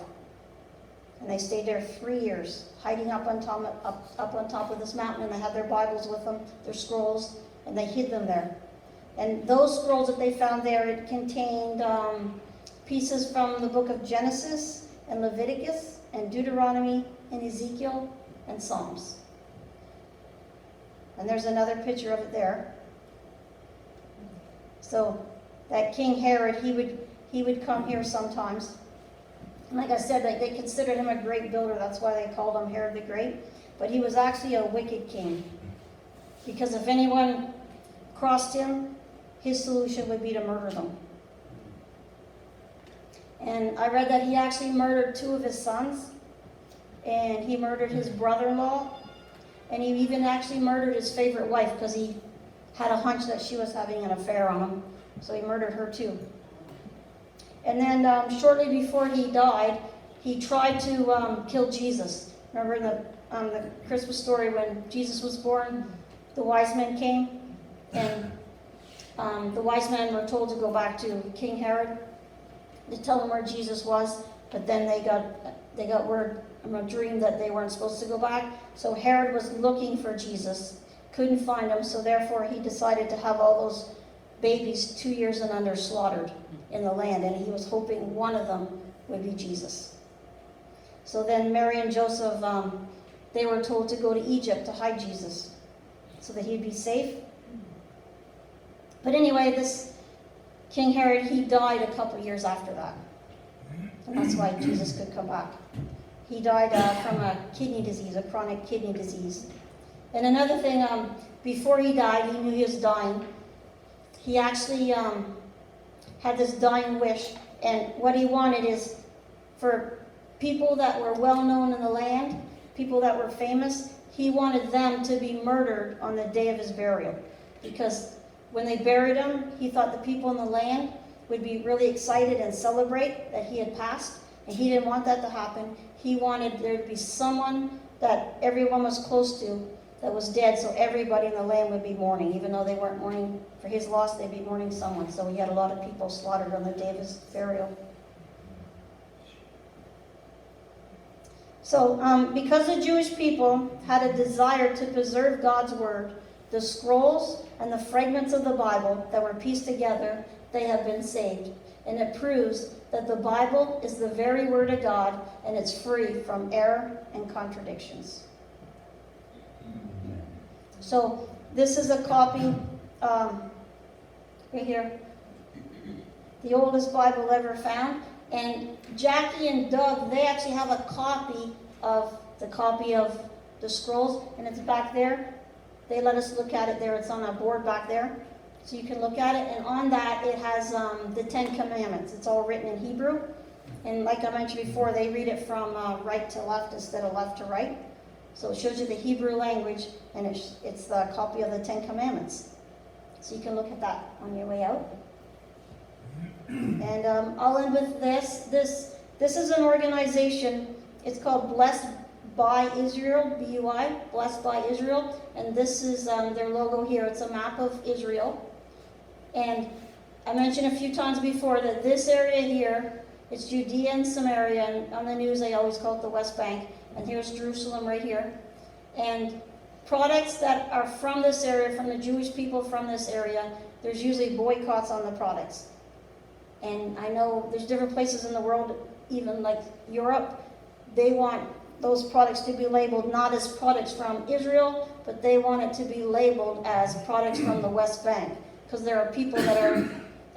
And they stayed there 3 years, hiding up on top of this mountain, and they had their Bibles with them, their scrolls, and they hid them there. And those scrolls that they found there, it contained pieces from the book of Genesis and Leviticus and Deuteronomy and Ezekiel and Psalms. And there's another picture of it there. So that King Herod, he would come here sometimes. And like I said, they considered him a great builder. That's why they called him Herod the Great. But he was actually a wicked king. Because if anyone crossed him, his solution would be to murder them. And I read that he actually murdered 2 of his sons. And he murdered his brother-in-law. And he even actually murdered his favorite wife because he had a hunch that she was having an affair on him. So he murdered her too. And then shortly before he died, he tried to kill Jesus. Remember in the Christmas story when Jesus was born, the wise men came, and the wise men were told to go back to King Herod to tell him where Jesus was, but then they got word from a dream that they weren't supposed to go back. So Herod was looking for Jesus, couldn't find him, so therefore he decided to have all those babies 2 years and under slaughtered in the land, and he was hoping one of them would be Jesus. So then Mary and Joseph, they were told to go to Egypt to hide Jesus so that he'd be safe. But anyway, this King Herod, he died a couple years after that. And that's why Jesus could come back. He died from a kidney disease, a chronic kidney disease. And another thing, before he died, he knew he was dying. He actually had this dying wish. And what he wanted is for people that were well known in the land, people that were famous, he wanted them to be murdered on the day of his burial. Because when they buried him, he thought the people in the land would be really excited and celebrate that he had passed. And he didn't want that to happen. He wanted there to be someone that everyone was close to that was dead, so everybody in the land would be mourning. Even though they weren't mourning for his loss, they'd be mourning someone. So he had a lot of people slaughtered on the day of his burial. So because the Jewish people had a desire to preserve God's word, the scrolls and the fragments of the Bible that were pieced together, they have been saved. And it proves that the Bible is the very word of God, and it's free from error and contradictions. So this is a copy right here, the oldest Bible ever found. And Jackie and Doug, they actually have a copy of the scrolls, and it's back there. They let us look at it there. It's on a board back there, so you can look at it. And on that, it has the 10 Commandments. It's all written in Hebrew. And like I mentioned before, they read it from right to left instead of left to right. So it shows you the Hebrew language, and it's the copy of the 10 Commandments. So you can look at that on your way out. And I'll end with this. This is an organization. It's called Blessed by Israel, B-U-I, Blessed by Israel. And this is their logo here. It's a map of Israel. And I mentioned a few times before that this area here, it's Judea and Samaria. And on the news, they always call it the West Bank. And here's Jerusalem right here. And products that are from this area, from the Jewish people from this area, there's usually boycotts on the products. And I know there's different places in the world, even like Europe, they want those products to be labeled not as products from Israel, but they want it to be labeled as products from the West Bank. Because there are people that are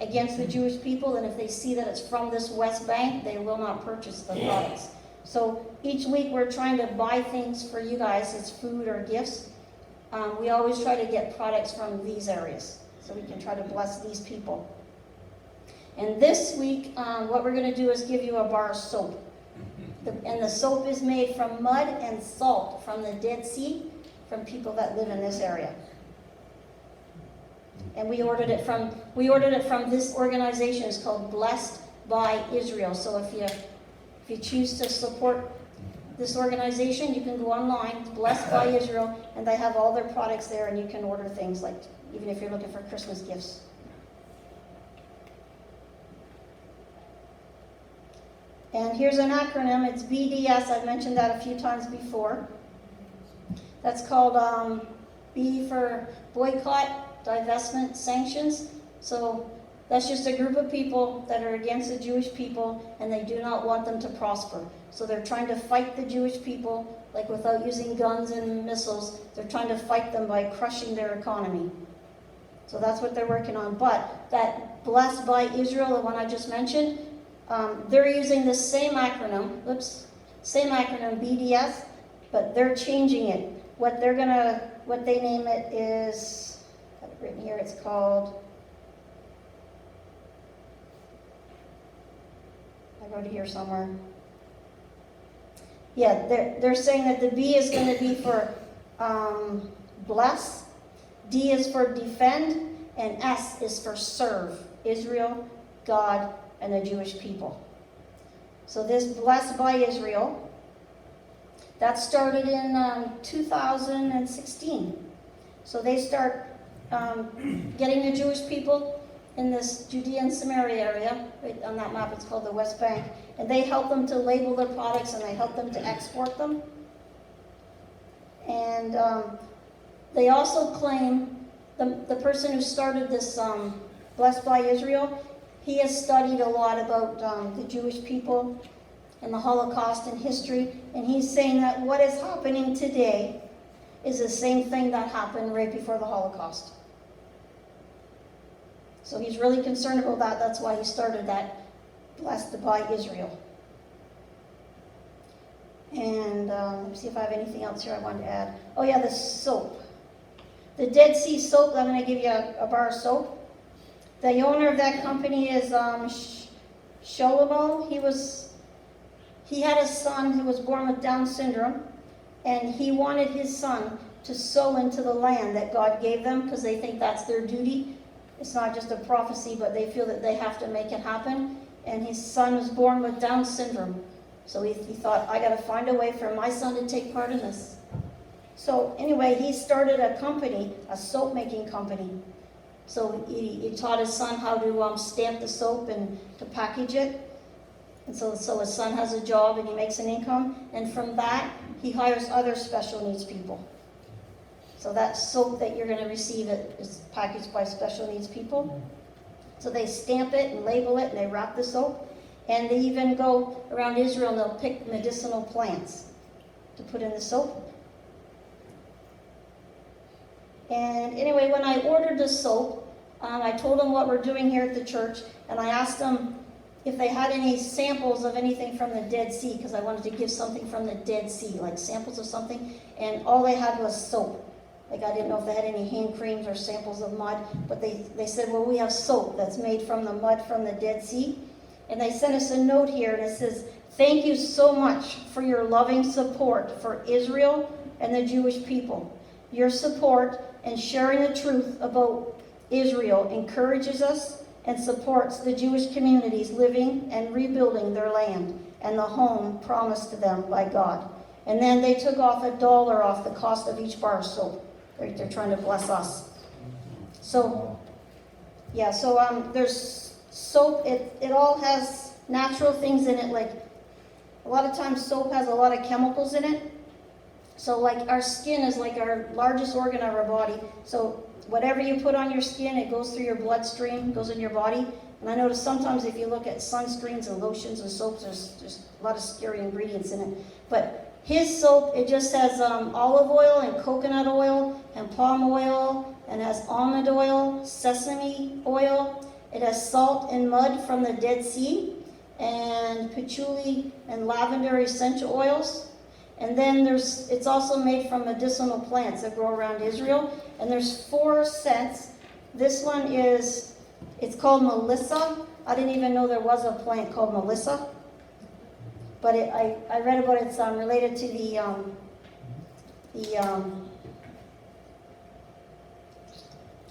against the Jewish people, and if they see that it's from this West Bank, they will not purchase the products. So each week we're trying to buy things for you guys, it's food or gifts. We always try to get products from these areas, so we can try to bless these people. And this week, what we're going to do is give you a bar of soap. And the soap is made from mud and salt from the Dead Sea, from people that live in this area. And we ordered it from this organization. It's called Blessed by Israel. So if you choose to support this organization, you can go online, Blessed by Israel, and they have all their products there, and you can order things like, even if you're looking for Christmas gifts. And here's an acronym. It's BDS. I've mentioned that a few times before. That's called B for boycott, divestment, sanctions. So that's just a group of people that are against the Jewish people, and they do not want them to prosper. So they're trying to fight the Jewish people, like without using guns and missiles. They're trying to fight them by crushing their economy. So that's what they're working on. But that Blessed by Israel, the one I just mentioned, they're using the same acronym, BDS, but they're changing it. What they name it is, I have it written here, it's called, I wrote it here somewhere. Yeah, they're saying that the B is going to be for bless, D is for defend, and S is for serve Israel, God, and the Jewish people. So this Blessed by Israel, that started in 2016. So they start getting the Jewish people in this Judea and Samaria area. Right on that map, it's called the West Bank. And they help them to label their products, and they help them to export them. And they also claim, the person who started this Blessed by Israel, he has studied a lot about the Jewish people and the Holocaust and history, and he's saying that what is happening today is the same thing that happened right before the Holocaust. So he's really concerned about that. That's why he started that Blessed by Israel. And let's see if I have anything else here I wanted to add. Oh yeah, the soap. The Dead Sea soap, I'm going to give you a bar of soap. The owner of that company is Sholomo. He had a son who was born with Down syndrome, and he wanted his son to sow into the land that God gave them because they think that's their duty. It's not just a prophecy, but they feel that they have to make it happen. And his son was born with Down syndrome. So he thought, I got to find a way for my son to take part in this. So anyway, he started a company, a soap making company. So he taught his son how to stamp the soap and to package it. And so his son has a job and he makes an income. And from that, he hires other special needs people. So that soap that you're going to receive is packaged by special needs people. So they stamp it and label it and they wrap the soap. And they even go around Israel and they'll pick medicinal plants to put in the soap. And anyway, when I ordered the soap, I told them what we're doing here at the church, and I asked them if they had any samples of anything from the Dead Sea, because I wanted to give something from the Dead Sea, like samples of something, and all they had was soap. Like I didn't know if they had any hand creams or samples of mud, but they said, well, we have soap that's made from the mud from the Dead Sea. And they sent us a note here, and it says, thank you so much for your loving support for Israel and the Jewish people. Your support and sharing the truth about Israel encourages us and supports the Jewish communities living and rebuilding their land and the home promised to them by God. And then they took off $1 off the cost of each bar of soap. They're trying to bless us. So, yeah, so there's soap. It all has natural things in it. Like a lot of times soap has a lot of chemicals in it. So like our skin is like our largest organ of our body. So whatever you put on your skin, it goes through your bloodstream, goes in your body. And I notice sometimes if you look at sunscreens and lotions and soaps, there's a lot of scary ingredients in it. But his soap, it just has olive oil and coconut oil and palm oil, and has almond oil, sesame oil. It has salt and mud from the Dead Sea, and patchouli and lavender essential oils. And then it's also made from medicinal plants that grow around Israel. And there's 4 scents. This one it's called Melissa. I didn't even know there was a plant called Melissa. But I read about it. It's related to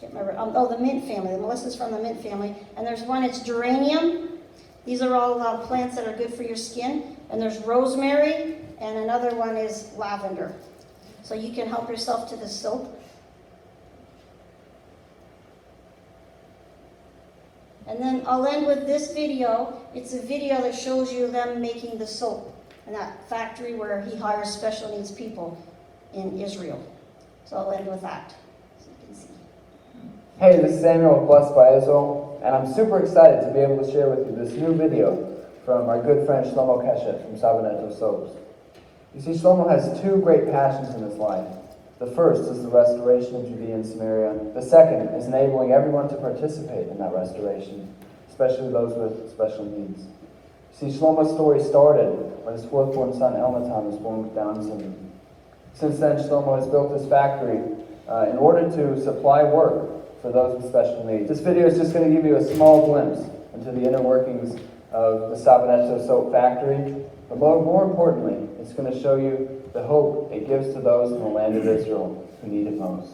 can't remember. The mint family. The Melissa's from the mint family. And there's one, it's geranium. These are all plants that are good for your skin. And there's rosemary. And another one is lavender. So you can help yourself to the soap. And then I'll end with this video. It's a video that shows you them making the soap in that factory where he hires special needs people in Israel. So I'll end with that, so you can see. Hey, this is Samuel with Blessed by Israel, and I'm super excited to be able to share with you this new video from our good friend Shlomo Keshet from Saboneto Soaps. You see, Shlomo has 2 great passions in his life. The first is the restoration of Judea and Samaria. The second is enabling everyone to participate in that restoration, especially those with special needs. See, Shlomo's story started when his 4th-born son Elnatan was born with Down syndrome. Since then, Shlomo has built this factory in order to supply work for those with special needs. This video is just going to give you a small glimpse into the inner workings of the Saboneto Soap factory, but more importantly, it's going to show you the hope it gives to those in the land of Israel who need it most.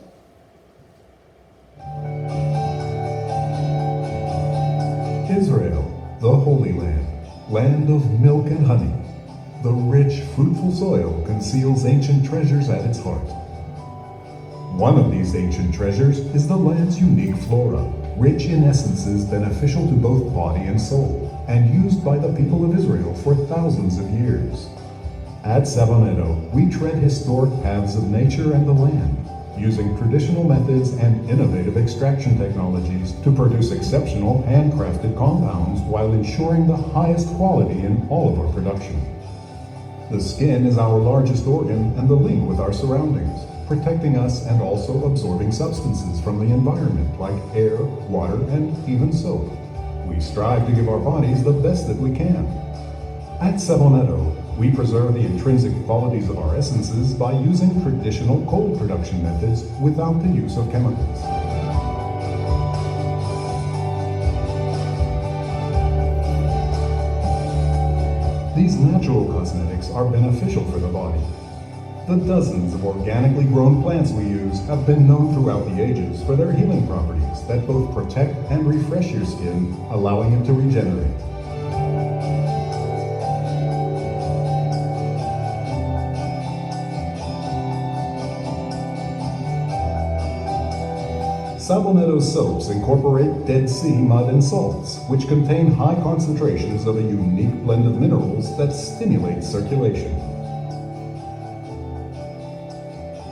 Israel, the Holy Land, land of milk and honey. The rich, fruitful soil conceals ancient treasures at its heart. One of these ancient treasures is the land's unique flora, rich in essences beneficial to both body and soul, and used by the people of Israel for thousands of years. At Saboneto, we tread historic paths of nature and the land, using traditional methods and innovative extraction technologies to produce exceptional handcrafted compounds while ensuring the highest quality in all of our production. The skin is our largest organ and the link with our surroundings, protecting us and also absorbing substances from the environment like air, water, and even soap. We strive to give our bodies the best that we can. At Saboneto, We preserve the intrinsic qualities of our essences by using traditional cold production methods without the use of chemicals. These natural cosmetics are beneficial for the body. The dozens of organically grown plants we use have been known throughout the ages for their healing properties that both protect and refresh your skin, allowing it to regenerate. Sabonetto soaps incorporate Dead Sea mud and salts, which contain high concentrations of a unique blend of minerals that stimulate circulation.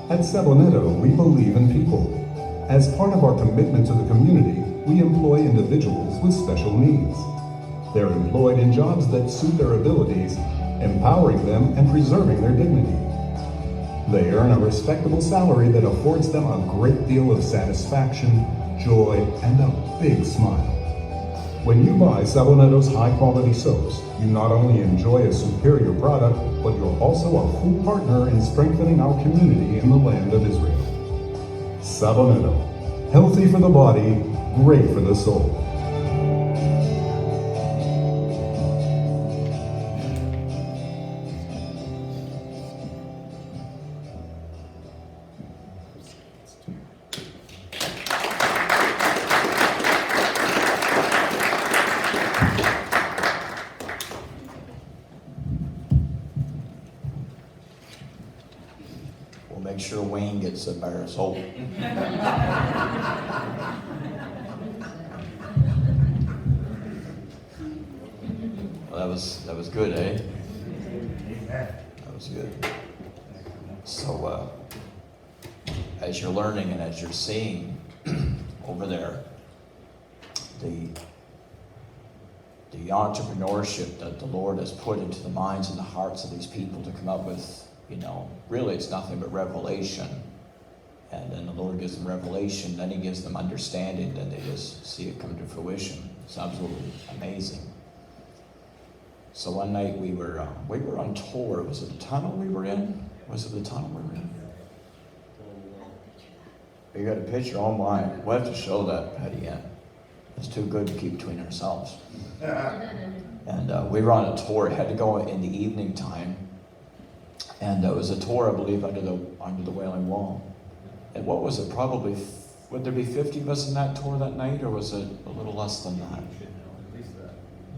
At Sabonetto, we believe in people. As part of our commitment to the community, we employ individuals with special needs. They're employed in jobs that suit their abilities, empowering them and preserving their dignity. They earn a respectable salary that affords them a great deal of satisfaction, joy, and a big smile. When you buy Sabonetto's high-quality soaps, you not only enjoy a superior product, but you're also a full partner in strengthening our community in the land of Israel. Sabonetto, healthy for the body, great for the soul. Make sure Wayne gets a bar of soap. Well, that was good, eh? That was good. So, as you're learning and as you're seeing over there, the entrepreneurship that the Lord has put into the minds and the hearts of these people to come up with, really it's nothing but revelation. And then the Lord gives them revelation, then He gives them understanding, then they just see it come to fruition. It's absolutely amazing. So one night we were on tour. Was it the tunnel we were in? Was it the tunnel we were in? You got a picture? Oh my. We'll have to show that, Patty Ann. It's too good to keep between ourselves. And we were on a tour. It had to go in the evening time. And it was a tour, I believe, under the Wailing Wall. And what was it? Probably, would there be 50 of us in that tour that night, or was it a little less than that?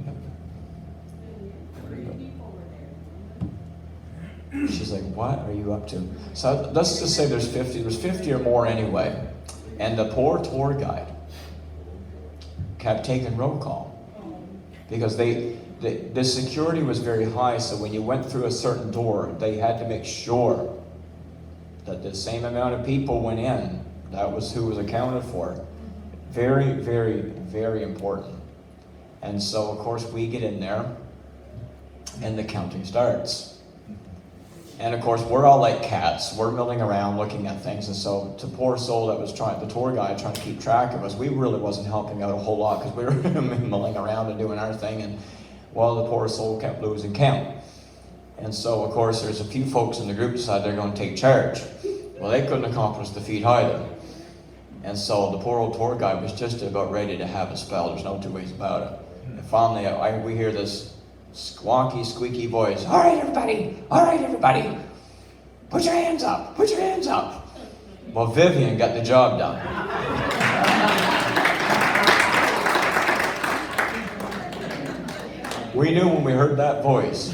Yeah. She's like, what are you up to? So let's just say there's 50. There's 50 or more anyway. And the poor tour guide kept taking roll call. Because the security was very high, so when you went through a certain door, they had to make sure that the same amount of people went in. That was who was accounted for. Very, very, very important. And so, of course, we get in there, and the counting starts. And, of course, we're all like cats. We're milling around looking at things. And so, the poor soul that was the tour guide trying to keep track of us, we really wasn't helping out a whole lot because we were milling around and doing our thing. And well, the poor soul kept losing count. And so, of course, there's a few folks in the group decided they're going to take charge. Well, they couldn't accomplish the feat either. And so the poor old tour guide was just about ready to have a spell. There's no two ways about it. And finally, we hear this squeaky voice. All right, everybody. Put your hands up. Well, Vivian got the job done. We knew when we heard that voice,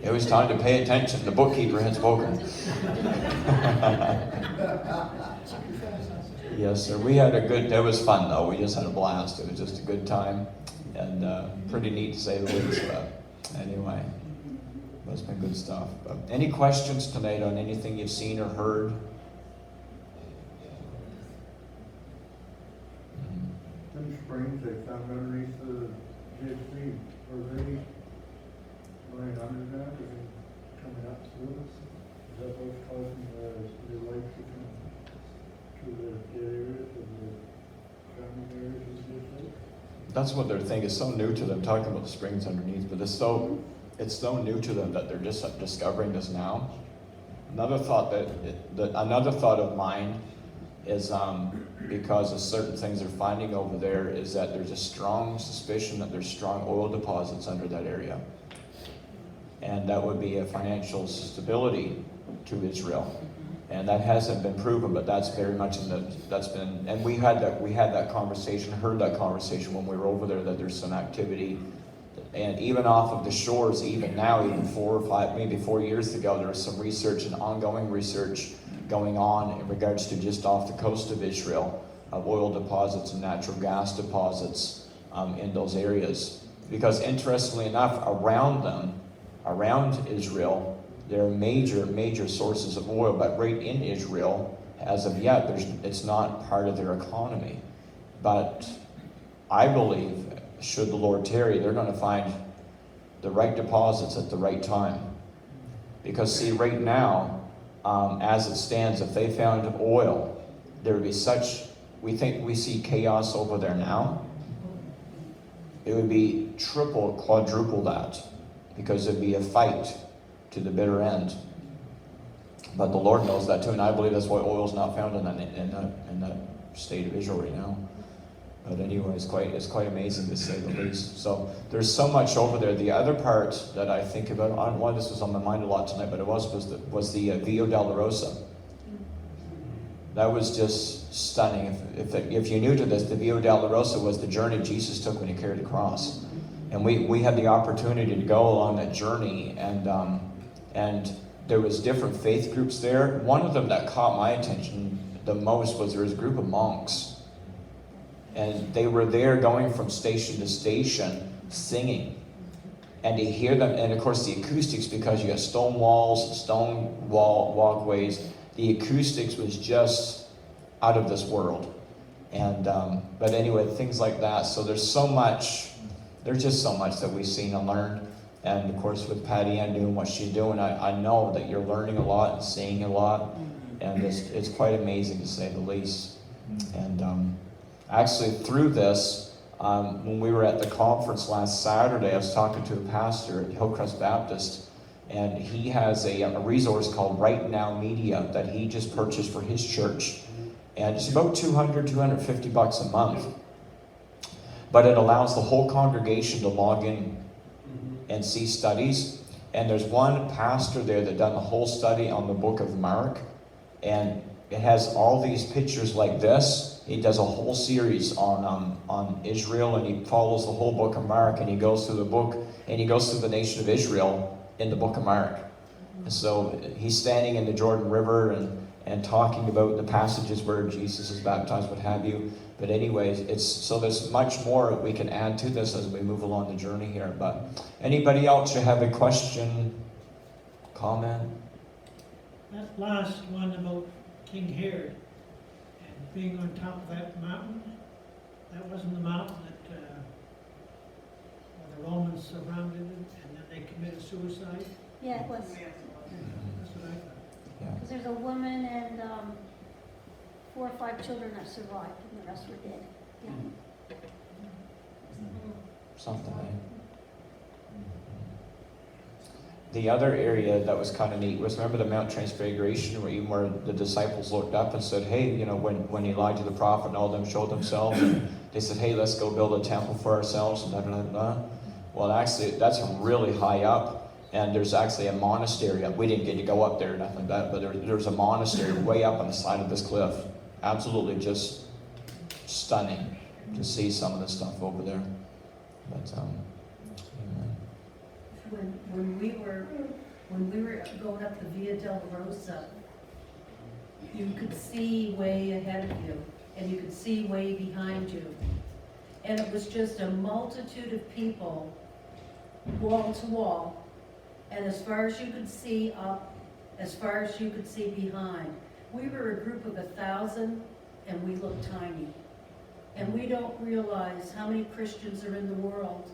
it was time to pay attention. The bookkeeper had spoken. Yes, sir. It was fun though. We just had a blast. It was just a good time. And pretty neat to say the least. But anyway, it's been good stuff. But any questions tonight on anything you've seen or heard? Them springs they found underneath the GSP, are they going under that, or they coming up through us? Is that what's causing the lake to come to the areas of the surrounding areas of the GSP? That's what their thing is so new to them, talking about the springs underneath, but it's it's so new to them that they're just discovering this now. Another thought of mine is because of certain things they're finding over there is that there's a strong suspicion that there's strong oil deposits under that area, and that would be a financial stability to Israel. And that hasn't been proven, but that's very much and we had that conversation, heard that conversation when we were over there, that there's some activity. And even off of the shores, even now, even 4 or 5, maybe 4 years ago, there was some research and ongoing research going on in regards to just off the coast of Israel, of oil deposits and natural gas deposits in those areas. Because interestingly enough, around Israel, there are major sources of oil, but right in Israel, as of yet, it's not part of their economy. But I believe, should the Lord tarry, they're going to find the right deposits at the right time. Because see, right now, as it stands, if they found oil, there would be we think we see chaos over there now. It would be triple, quadruple that, because it'd be a fight to the bitter end. But the Lord knows that too, and I believe that's why oil is not found in that state of Israel right now. But anyway, it's quite amazing to say the least. So there's so much over there. The other part that I think about, why this was on my mind a lot tonight, but it was the Via Dolorosa. That was just stunning. If you're new to this, the Via Dolorosa was the journey Jesus took when he carried the cross. And we had the opportunity to go along that journey, and there was different faith groups there. One of them that caught my attention the most was there was a group of monks. And they were there going from station to station singing. And to hear them, and of course the acoustics, because you got stone walls, stone walkways, the acoustics was just out of this world. And but anyway, things like that. So there's just so much that we've seen and learned. And of course with Patty Ann doing what she's doing, I know that you're learning a lot and seeing a lot. And it's quite amazing, to say the least. And actually through this, when we were at the conference last Saturday, I was talking to a pastor at Hillcrest Baptist, and he has a resource called Right Now Media that he just purchased for his church. And it's about $250 a month. But it allows the whole congregation to log in and see studies. And there's one pastor there that done the whole study on the book of Mark. And it has all these pictures like this. He does a whole series on Israel, and he follows the whole book of Mark, and he goes through the book, and he goes through the nation of Israel in the book of Mark. And so he's standing in the Jordan River and talking about the passages where Jesus is baptized, what have you. But anyways, there's much more we can add to this as we move along the journey here. But anybody else you have a question, comment? That last one about King Herod and being on top of that mountain, that wasn't the mountain that where the Romans surrounded it and then they committed suicide? Yeah, it was. That's what I thought. Yeah. Because there's a woman and 4 or 5 children that survived, and the rest were dead. Yeah. Something, eh? The other area that was kind of neat was, remember the Mount Transfiguration, where the disciples looked up and said, hey, when Elijah the prophet and all of them showed themselves, and they said, hey, let's go build a temple for ourselves, and da, da, da, da. Well, actually, that's really high up, and there's actually a monastery. We didn't get to go up there or nothing like that, but there's a monastery way up on the side of this cliff. Absolutely just stunning to see some of the stuff over there. But, amen. When we were going up the Via Dolorosa, you could see way ahead of you, and you could see way behind you. And it was just a multitude of people, wall to wall, and as far as you could see up, as far as you could see behind. We were a group of 1,000, and we looked tiny. And we don't realize how many Christians are in the world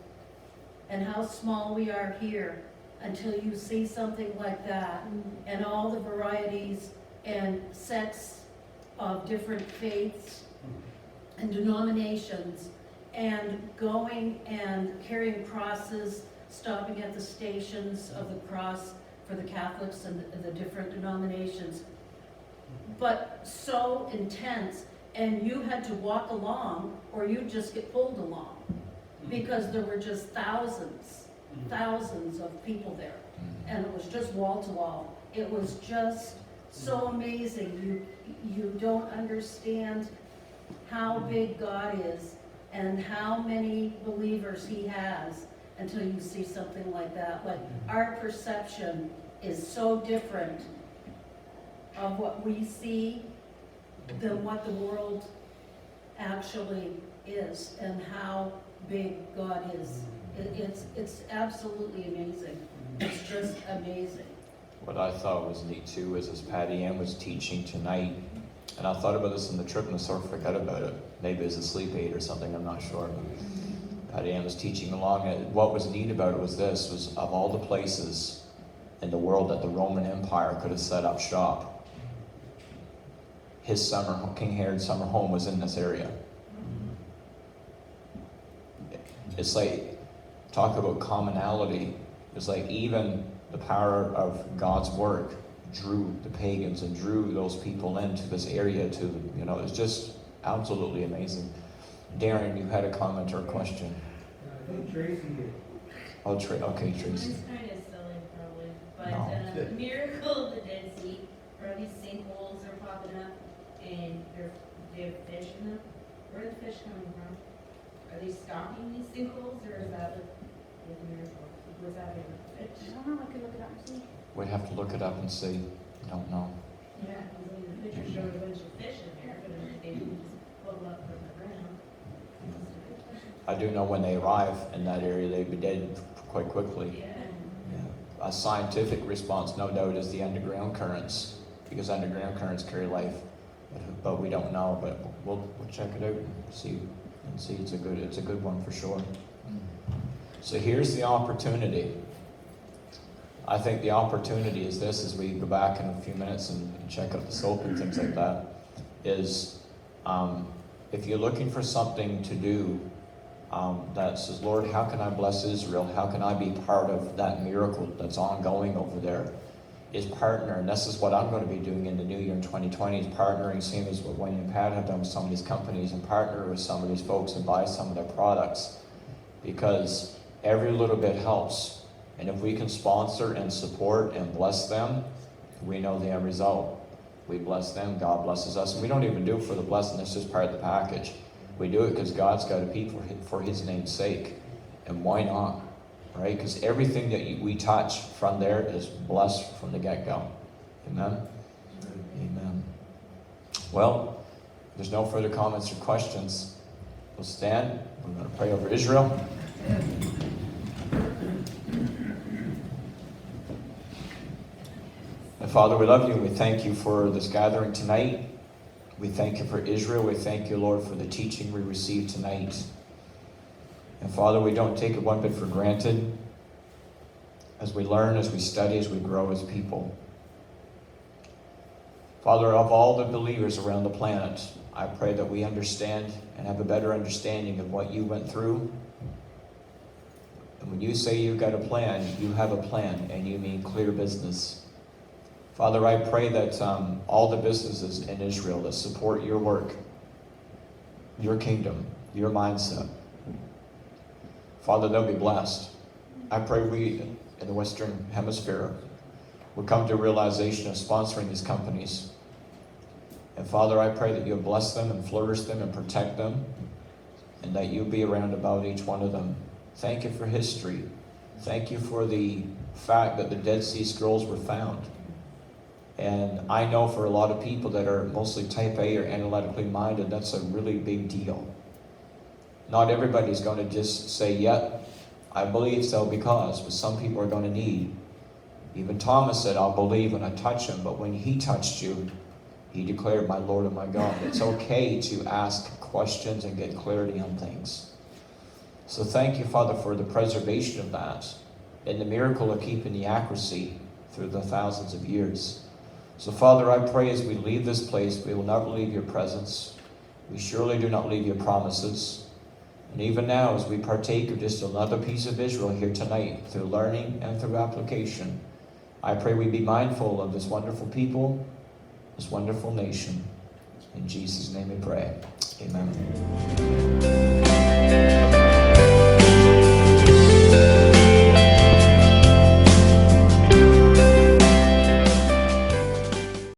and how small we are here until you see something like that, and all the varieties and sects of different faiths and denominations, and going and carrying crosses stopping at the stations of the cross for the Catholics and the different denominations. But so intense, and you had to walk along or you'd just get pulled along because there were just thousands of people there. And it was just wall to wall. It was just so amazing. You don't understand how big God is and how many believers he has until you see something like that. Like, our perception is so different of what we see than what the world actually is and how big God is. It's absolutely amazing. It's just amazing. What I thought was neat too is as Patty Ann was teaching tonight, and I thought about this in the trip and I sort of forgot about it. Maybe as a sleep aid or something, I'm not sure. Patty Ann was teaching along, and what was neat about it was this, was of all the places in the world that the Roman Empire could have set up shop, King Herod's summer home was in this area. It's like, talk about commonality. It's like even the power of God's work drew the pagans and drew those people into this area it's just absolutely amazing. Darren, you had a comment or a question? I think Tracy did. Oh, okay, Tracy. Mine's kind of silly, probably, but No. the miracle of the Dead Sea, where these sinkholes are popping up, and they have fish in them. Where are the fish coming from? Are they stocking these sinkholes, or is that the miracle? Was that a fish? I don't know, I could look it up and see. We'd have to look it up and see. Don't know. Yeah, because I mean, the picture showed a bunch of fish in there, but they didn't just pull up from the ground. I do know when they arrive in that area, they'd be dead quite quickly. Yeah. Yeah. A scientific response, no doubt, is the underground currents, because underground currents carry life, but we don't know. But we'll check it out and see. It's a good one for sure. So here's the opportunity. I think the opportunity is this, as we go back in a few minutes and check out the soap and things like that, is if you're looking for something to do that says, Lord, how can I bless Israel? How can I be part of that miracle that's ongoing over there? Is partner, and this is what I'm going to be doing in the new year in 2020, is partnering, same as what Wayne and Pat have done with some of these companies, and partner with some of these folks and buy some of their products, because every little bit helps. And if we can sponsor and support and bless them, we know the end result. We bless them, God blesses us, and we don't even do it for the blessing, that's just part of the package. We do it because God's got a people for his name's sake, and why not? Right? Because everything that we touch from there is blessed from the get-go. Amen? Amen. Well, if there's no further comments or questions, we'll stand. We're going to pray over Israel. And Father, we love you and we thank you for this gathering tonight. We thank you for Israel. We thank you, Lord, for the teaching we received tonight. And Father, we don't take it one bit for granted as we learn, as we study, as we grow as people. Father, of all the believers around the planet, I pray that we understand and have a better understanding of what you went through. And when you say you've got a plan, you have a plan, and you mean clear business. Father, I pray that all the businesses in Israel that support your work, your kingdom, your mindset, Father, they'll be blessed. I pray we in the Western Hemisphere will come to a realization of sponsoring these companies. And Father, I pray that you'll bless them and flourish them and protect them, and that you'll be around about each one of them. Thank you for history. Thank you for the fact that the Dead Sea Scrolls were found. And I know for a lot of people that are mostly type A or analytically minded, that's a really big deal. Not everybody's going to just say, yep, I believe so because, but some people are going to need. Even Thomas said, I'll believe when I touch him, but when he touched you, he declared, my Lord and my God. It's okay to ask questions and get clarity on things. So thank you, Father, for the preservation of that and the miracle of keeping the accuracy through the thousands of years. So Father, I pray as we leave this place, we will not leave your presence. We surely do not leave your promises. And even now, as we partake of just another piece of Israel here tonight, through learning and through application, I pray we be mindful of this wonderful people, this wonderful nation. In Jesus' name we pray. Amen.